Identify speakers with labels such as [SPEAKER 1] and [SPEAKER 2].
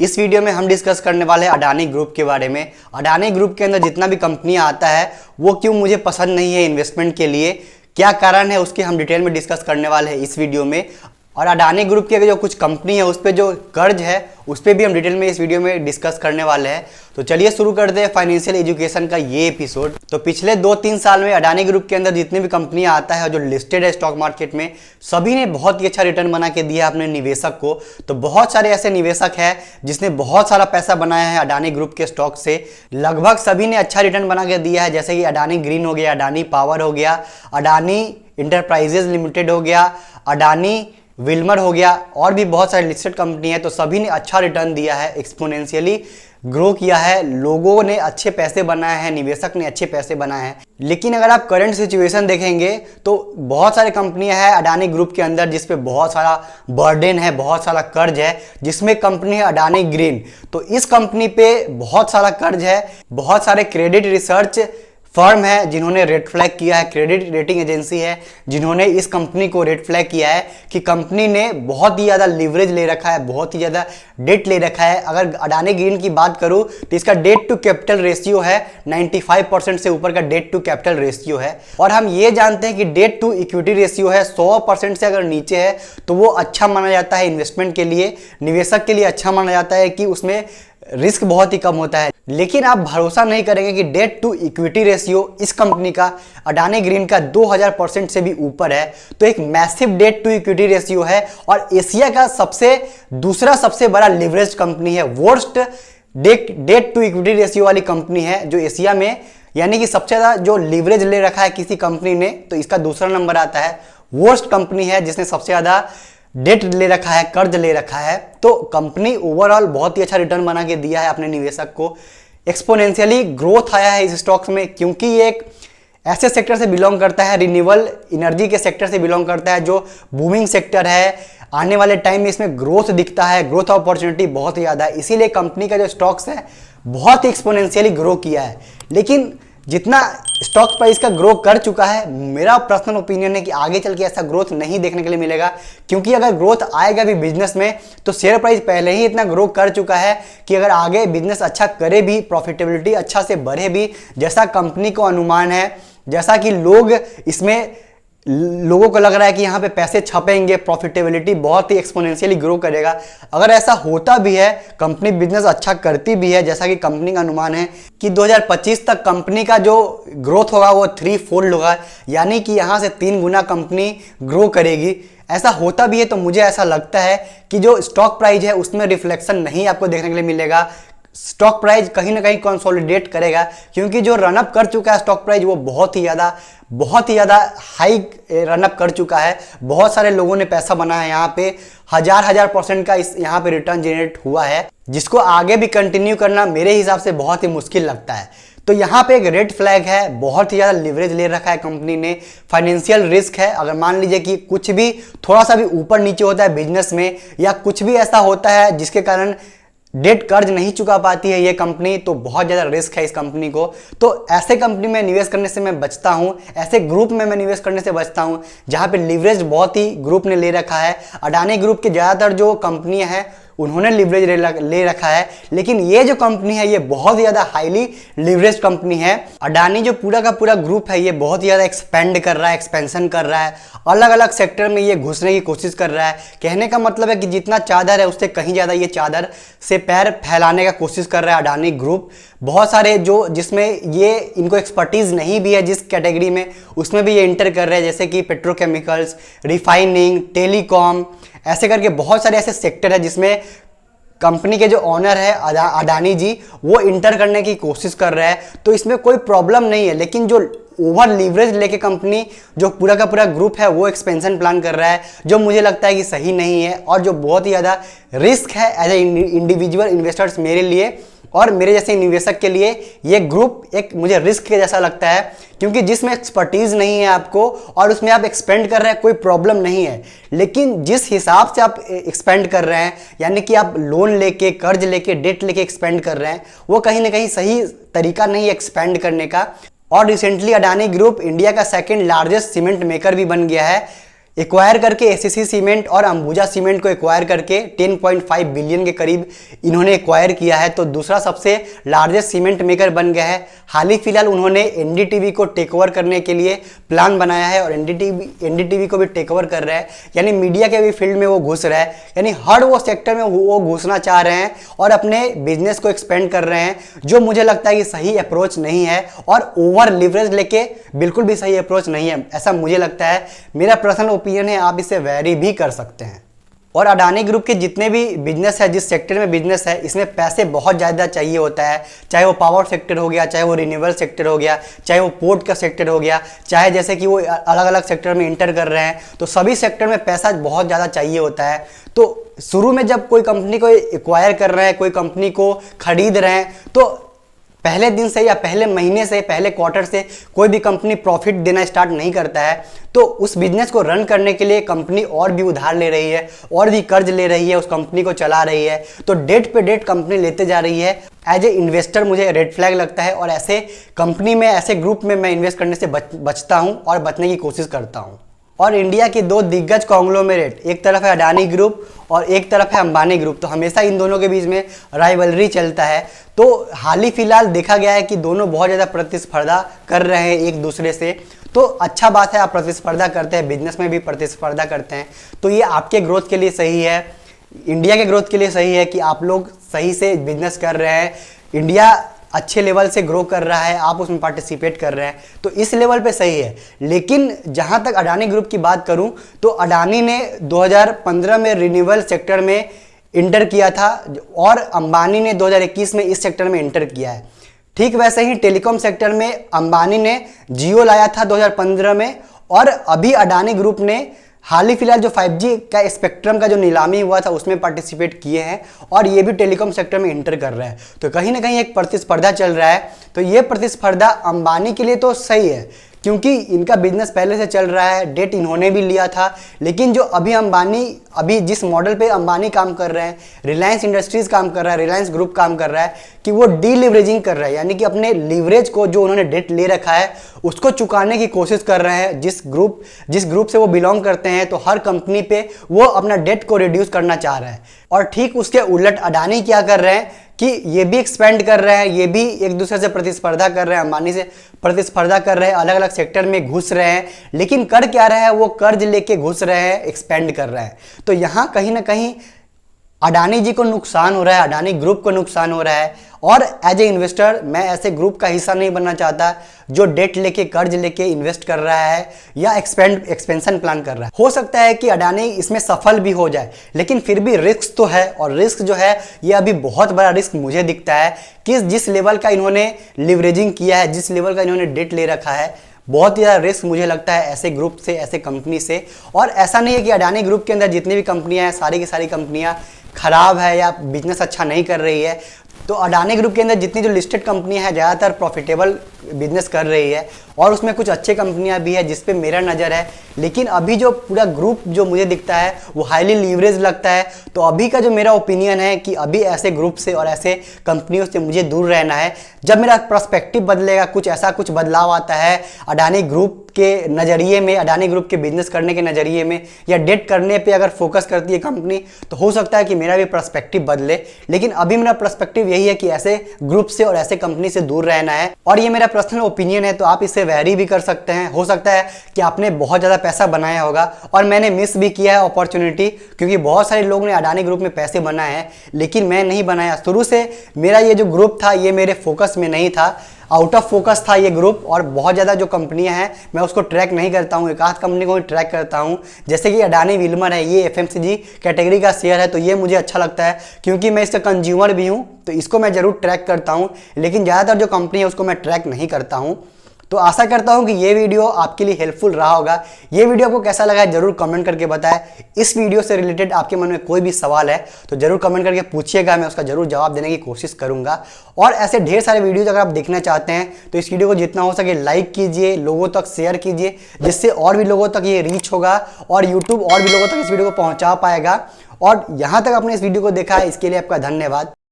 [SPEAKER 1] इस वीडियो में हम डिस्कस करने वाले हैं अडानी ग्रुप के बारे में। अडानी ग्रुप के अंदर जितना भी कंपनियां आता है वो क्यों मुझे पसंद नहीं है इन्वेस्टमेंट के लिए, क्या कारण है उसके हम डिटेल में डिस्कस करने वाले हैं इस वीडियो में। और अडानी ग्रुप की जो कुछ कंपनी है उस पर जो कर्ज है उस पर भी हम डिटेल में इस वीडियो में डिस्कस करने वाले हैं। तो चलिए शुरू करते हैं फाइनेंशियल एजुकेशन का ये एपिसोड। तो पिछले 2-3 साल में अडानी ग्रुप के अंदर जितनी भी कंपनियां आता है जो लिस्टेड है स्टॉक मार्केट में, सभी ने बहुत ही अच्छा रिटर्न बना के दिया अपने निवेशक को। तो बहुत सारे ऐसे निवेशक हैं जिसने बहुत सारा पैसा बनाया है अडानी ग्रुप के स्टॉक से। लगभग सभी ने अच्छा रिटर्न बना के दिया है, जैसे कि अडानी ग्रीन हो गया, अडानी पावर हो गया, अडानी इंटरप्राइजेज लिमिटेड हो गया, अडानी विल्मर हो गया, और भी बहुत सारे लिस्टेड कंपनी है। तो सभी ने अच्छा रिटर्न दिया है, एक्सपोनेंशियली ग्रो किया है, लोगों ने अच्छे पैसे बनाए हैं, निवेशक ने अच्छे पैसे बनाए हैं। लेकिन अगर आप करंट सिचुएशन देखेंगे तो बहुत सारे कंपनियां हैं अडानी ग्रुप के अंदर जिस पे बहुत सारा बर्डन है, बहुत सारा कर्ज है। जिसमें कंपनी है अडानी ग्रीन, तो इस कंपनी पे बहुत सारा कर्ज है। बहुत सारे क्रेडिट रिसर्च फर्म है जिन्होंने रेड फ्लैग किया है, क्रेडिट रेटिंग एजेंसी है जिन्होंने इस कंपनी को रेड फ्लैग किया है कि कंपनी ने बहुत ही ज़्यादा लीवरेज ले रखा है, बहुत ही ज़्यादा डेट ले रखा है। अगर अडानी ग्रीन की बात करूं तो इसका डेट टू कैपिटल रेशियो है 95% से ऊपर का डेट टू कैपिटल रेशियो है। और हम ये जानते हैं कि डेट टू इक्विटी रेशियो है 100% से अगर नीचे है तो वो अच्छा माना जाता है इन्वेस्टमेंट के लिए, निवेशक के लिए अच्छा माना जाता है कि उसमें रिस्क बहुत ही कम होता है। लेकिन आप भरोसा नहीं करेंगे कि डेट टू इक्विटी रेशियो इस कंपनी का अडानी ग्रीन का 2000% से भी ऊपर है। तो एक massive debt to equity ratio है और एशिया का दूसरा सबसे बड़ा लिवरेज कंपनी है, worst debt to equity ratio वाली कंपनी है जो एशिया में, यानी कि सबसे ज्यादा जो लिवरेज ले रखा है किसी कंपनी ने तो इसका दूसरा नंबर आता है। वर्स्ट कंपनी है जिसने सबसे ज्यादा डेट ले रखा है, कर्ज ले रखा है। तो कंपनी ओवरऑल बहुत ही अच्छा रिटर्न बना के दिया है अपने निवेशक को। एक्सपोनेंशियली ग्रोथ आया है इस स्टॉक्स में क्योंकि ये एक ऐसे सेक्टर से बिलोंग करता है, रिन्यूएबल एनर्जी के सेक्टर से बिलोंग करता है जो बूमिंग सेक्टर है। आने वाले टाइम में इसमें ग्रोथ दिखता है, ग्रोथ अपॉर्चुनिटी बहुत ही ज़्यादा है, इसीलिए कंपनी का जो स्टॉक्स है बहुत ही एक्सपोनेंशियली ग्रो किया है। लेकिन जितना स्टॉक प्राइस का ग्रो कर चुका है, मेरा पर्सनल ओपिनियन है कि आगे चल के ऐसा ग्रोथ नहीं देखने के लिए मिलेगा। क्योंकि अगर ग्रोथ आएगा भी बिजनेस में तो शेयर प्राइस पहले ही इतना ग्रो कर चुका है कि अगर आगे बिजनेस अच्छा करे भी, प्रॉफिटेबिलिटी अच्छा से बढ़े भी, जैसा कंपनी को अनुमान है, जैसा कि लोगों को लग रहा है कि यहाँ पे पैसे छपेंगे, प्रॉफिटेबिलिटी बहुत ही एक्सपोनेंशियली ग्रो करेगा। अगर ऐसा होता भी है, कंपनी बिजनेस अच्छा करती भी है, जैसा कि कंपनी का अनुमान है कि 2025 तक कंपनी का जो ग्रोथ होगा वो 3-fold होगा, यानी कि यहाँ से 3 गुना कंपनी ग्रो करेगी। ऐसा होता भी है तो मुझे ऐसा लगता है कि जो स्टॉक प्राइस है उसमें रिफ्लेक्शन नहीं आपको देखने के लिए मिलेगा। स्टॉक प्राइस कहीं ना कहीं कंसोलिडेट करेगा क्योंकि जो रनअप कर चुका है स्टॉक प्राइस वो बहुत ही ज़्यादा हाई रनअप कर चुका है। बहुत सारे लोगों ने पैसा बनाया है, यहाँ पे हजार % का यहाँ पे रिटर्न जनरेट हुआ है, जिसको आगे भी कंटिन्यू करना मेरे हिसाब से बहुत ही मुश्किल लगता है। तो यहाँ पे एक रेड फ्लैग है, बहुत ही ज़्यादा लिवरेज ले रखा है कंपनी ने, फाइनेंशियल रिस्क है। अगर मान लीजिए कि कुछ भी थोड़ा सा भी ऊपर नीचे होता है बिजनेस में या कुछ भी ऐसा होता है जिसके कारण डेट कर्ज नहीं चुका पाती है ये कंपनी, तो बहुत ज़्यादा रिस्क है इस कंपनी को। तो ऐसे कंपनी में निवेश करने से मैं बचता हूँ, ऐसे ग्रुप में मैं निवेश करने से बचता हूँ जहाँ पे लिवरेज बहुत ही ग्रुप ने ले रखा है। अडानी ग्रुप के ज़्यादातर जो कंपनियाँ हैं उन्होंने लिवरेज ले रखा है, लेकिन ये जो कंपनी है ये बहुत ज़्यादा हाईली लिवरेज कंपनी है। अडानी जो पूरा का पूरा ग्रुप है ये बहुत ज़्यादा एक्सपेंड कर रहा है, एक्सपेंशन कर रहा है, अलग अलग सेक्टर में ये घुसने की कोशिश कर रहा है। कहने का मतलब है कि जितना चादर है उससे कहीं ज़्यादा ये चादर से पैर फैलाने का कोशिश कर रहा है अडानी ग्रुप। बहुत सारे जिसमें ये इनको एक्सपर्टीज़ नहीं भी है जिस कैटेगरी में, उसमें भी ये इंटर कर रहे हैं, जैसे कि पेट्रोकेमिकल्स, रिफाइनिंग, टेलीकॉम, ऐसे करके बहुत सारे ऐसे सेक्टर है जिसमें कंपनी के जो ऑनर है अडानी जी वो इंटर करने की कोशिश कर रहे हैं। तो इसमें कोई प्रॉब्लम नहीं है, लेकिन जो ओवर लीवरेज लेके कंपनी जो पूरा का पूरा ग्रुप है वो एक्सपेंशन प्लान कर रहा है, जो मुझे लगता है कि सही नहीं है और जो बहुत ही ज़्यादा रिस्क है एज ए इंडिविजुअल इन्वेस्टर्स मेरे लिए और मेरे जैसे निवेशक के लिए। ये ग्रुप एक मुझे रिस्क के जैसा लगता है क्योंकि जिसमें एक्सपर्टीज नहीं है आपको और उसमें आप एक्सपेंड कर रहे हैं, कोई प्रॉब्लम नहीं है। लेकिन जिस हिसाब से आप एक्सपेंड कर रहे हैं, यानी कि आप लोन लेके, कर्ज लेके, डेट लेके एक्सपेंड कर रहे हैं, वो कहीं ना कहीं सही तरीका नहीं है एक्सपेंड करने का। और रिसेंटली अडानी ग्रुप इंडिया का 2nd लार्जेस्ट सीमेंट मेकर भी बन गया है। एक्वायर करके एसीसी सीमेंट और अंबुजा सीमेंट को एक्वायर करके 10.5 बिलियन के करीब इन्होंने एक्वायर किया है। तो दूसरा सबसे लार्जेस्ट सीमेंट मेकर बन गया है। हाल ही फिलहाल उन्होंने एनडीटीवी को टेक ओवर करने के लिए प्लान बनाया है और एनडीटीवी को भी टेक ओवर कर रहा है, यानी मीडिया के भी फील्ड में वो घुस रहा है, यानी हर वो सेक्टर में वो घुसना चाह रहे हैं और अपने बिजनेस को एक्सपेंड कर रहे हैं, जो मुझे लगता है कि सही अप्रोच नहीं है और ओवर लिवरेज लेके बिल्कुल भी सही अप्रोच नहीं है, ऐसा मुझे लगता है। मेरा पर्सनल ओपिनियन है, आप इसे वेरी भी कर सकते हैं। और अडानी ग्रुप के जितने भी बिजनेस है, जिस सेक्टर में बिजनेस है, इसमें पैसे बहुत ज़्यादा चाहिए होता है, चाहे वो पावर सेक्टर हो गया, चाहे वो रिन्यूएबल सेक्टर हो गया, चाहे वो पोर्ट का सेक्टर हो गया, चाहे जैसे कि वो अलग अलग सेक्टर में इंटर कर रहे हैं, तो सभी सेक्टर में पैसा बहुत ज़्यादा चाहिए होता है। तो शुरू में जब कोई कंपनी को एक्वायर कर रहे हैं, कोई कंपनी को खरीद रहे हैं, तो पहले दिन से या पहले महीने से, पहले क्वार्टर से कोई भी कंपनी प्रॉफिट देना स्टार्ट नहीं करता है। तो उस बिजनेस को रन करने के लिए कंपनी और भी उधार ले रही है, और भी कर्ज ले रही है, उस कंपनी को चला रही है। तो डेट पे डेट कंपनी लेते जा रही है। एज ए इन्वेस्टर मुझे रेड फ्लैग लगता है और ऐसे कंपनी में, ऐसे ग्रुप में मैं इन्वेस्ट करने से बचता हूँ और बचने की कोशिश करता हूँ। और इंडिया की दो दिग्गज कॉन्ग्लोमेरेट, एक तरफ है अडानी ग्रुप और एक तरफ है अंबानी ग्रुप, तो हमेशा इन दोनों के बीच में राइवलरी चलता है। तो हाल ही फिलहाल देखा गया है कि दोनों बहुत ज़्यादा प्रतिस्पर्धा कर रहे हैं एक दूसरे से। तो अच्छा बात है, आप प्रतिस्पर्धा करते हैं, बिजनेस में भी प्रतिस्पर्धा करते हैं, तो ये आपके ग्रोथ के लिए सही है, इंडिया के ग्रोथ के लिए सही है कि आप लोग सही से बिजनेस कर रहे हैं। इंडिया अच्छे लेवल से ग्रो कर रहा है, आप उसमें पार्टिसिपेट कर रहे हैं, तो इस लेवल पे सही है। लेकिन जहां तक अडानी ग्रुप की बात करूं, तो अडानी ने 2015 में रिन्यूएबल सेक्टर में इंटर किया था और अंबानी ने 2021 में इस सेक्टर में इंटर किया है। ठीक वैसे ही टेलीकॉम सेक्टर में अंबानी ने जियो लाया था 2015 में, और अभी अडानी ग्रुप ने हाल ही फिलहाल जो 5G का स्पेक्ट्रम का जो नीलामी हुआ था उसमें पार्टिसिपेट किए हैं और ये भी टेलीकॉम सेक्टर में इंटर कर रहा है। तो कहीं ना कहीं एक प्रतिस्पर्धा चल रहा है। तो ये प्रतिस्पर्धा अंबानी के लिए तो सही है, क्योंकि इनका बिजनेस पहले से चल रहा है, डेट इन्होंने भी लिया था। लेकिन जो अभी जिस मॉडल पे अंबानी काम कर रहे हैं, रिलायंस इंडस्ट्रीज काम कर रहा है, रिलायंस ग्रुप काम कर रहा है कि वो डीलिवरेजिंग कर रहा है, यानी कि अपने लीवरेज को, जो उन्होंने डेट ले रखा है, उसको चुकाने की कोशिश कर रहे हैं। जिस ग्रुप से वो बिलोंग करते हैं, तो हर कंपनी पे वो अपना डेट को रिड्यूस करना चाह रहा है। और ठीक उसके उलट अडानी क्या कर रहे हैं कि ये भी एक्सपेंड कर रहे हैं, ये भी एक दूसरे से प्रतिस्पर्धा कर रहे हैं, अंबानी से प्रतिस्पर्धा कर रहे हैं, अलग अलग सेक्टर में घुस रहे हैं। लेकिन कर क्या रहे हैं, वो कर्ज लेके घुस रहे हैं, एक्सपेंड कर रहे हैं। तो यहाँ कहीं ना कहीं अडानी जी को नुकसान हो रहा है, अडानी ग्रुप को नुकसान हो रहा है। और एज ए इन्वेस्टर मैं ऐसे ग्रुप का हिस्सा नहीं बनना चाहता जो डेट लेके, कर्ज लेके इन्वेस्ट कर रहा है या एक्सपेंशन प्लान कर रहा है। हो सकता है कि अडानी इसमें सफल भी हो जाए, लेकिन फिर भी रिस्क तो है। और रिस्क जो है, ये अभी बहुत बड़ा रिस्क मुझे दिखता है कि जिस लेवल का इन्होंने लिवरेजिंग किया है, जिस लेवल का इन्होंने डेट ले रखा है, बहुत ही ज़्यादा रिस्क मुझे लगता है ऐसे ग्रुप से, ऐसे कंपनी से। और ऐसा नहीं है कि अडानी ग्रुप के अंदर जितनी भी कंपनियां हैं, सारी की सारी कंपनियां खराब है या बिजनेस अच्छा नहीं कर रही है। तो अडानी ग्रुप के अंदर जितनी जो लिस्टेड कंपनियां हैं, ज़्यादातर प्रॉफिटेबल बिजनेस कर रही है और उसमें कुछ अच्छे कंपनियां भी है जिस पे मेरा नज़र है। लेकिन अभी जो पूरा ग्रुप जो मुझे दिखता है वो हाईली लीवरेज लगता है। तो अभी का जो मेरा ओपिनियन है कि अभी ऐसे ग्रुप से और ऐसे कंपनियों से मुझे दूर रहना है। जब मेरा पर्सपेक्टिव बदलेगा, कुछ बदलाव आता है अडानी ग्रुप के नज़रिए में, अडानी ग्रुप के बिजनेस करने के नज़रिए में, या डेट करने पे अगर फोकस करती है कंपनी, तो हो सकता है कि मेरा भी पर्सपेक्टिव बदले। लेकिन अभी मेरा पर्सपेक्टिव यही है कि ऐसे ग्रुप से और ऐसे कंपनी से दूर रहना है। और ये मेरा पर्सनल ओपिनियन है, तो आप इससे वेरी भी कर सकते हैं। हो सकता है कि आपने बहुत ज़्यादा पैसा बनाया होगा और मैंने मिस भी किया है अपॉर्चुनिटी, क्योंकि बहुत सारे लोग ने अडानी ग्रुप में पैसे बनाए हैं, लेकिन मैं नहीं बनाया। शुरू से मेरा ये जो ग्रुप था, ये मेरे फोकस में नहीं था, आउट ऑफ फोकस था ये ग्रुप। और बहुत ज़्यादा जो कंपनियां हैं मैं उसको ट्रैक नहीं करता हूँ, एक आध कंपनी को ही ट्रैक करता हूँ। जैसे कि अडानी विल्मर है, ये FMCG कैटेगरी का शेयर है, तो ये मुझे अच्छा लगता है क्योंकि मैं इसका कंज्यूमर भी हूँ, तो इसको मैं ज़रूर ट्रैक करता हूँ। लेकिन ज़्यादातर जो कंपनी है उसको मैं ट्रैक नहीं करता हूँ। तो आशा करता हूं कि ये वीडियो आपके लिए हेल्पफुल रहा होगा। ये वीडियो आपको कैसा लगा है जरूर कमेंट करके बताएं। इस वीडियो से रिलेटेड आपके मन में कोई भी सवाल है तो जरूर कमेंट करके पूछिएगा, मैं उसका जरूर जवाब देने की कोशिश करूंगा। और ऐसे ढेर सारे वीडियोज अगर आप देखना चाहते हैं तो इस वीडियो को जितना हो सके लाइक कीजिए, लोगों तक शेयर कीजिए, जिससे और भी लोगों तक ये रीच होगा और यूट्यूब और भी लोगों तक इस वीडियो को पहुंचा पाएगा। और यहाँ तक आपने इस वीडियो को देखा है, इसके लिए आपका धन्यवाद।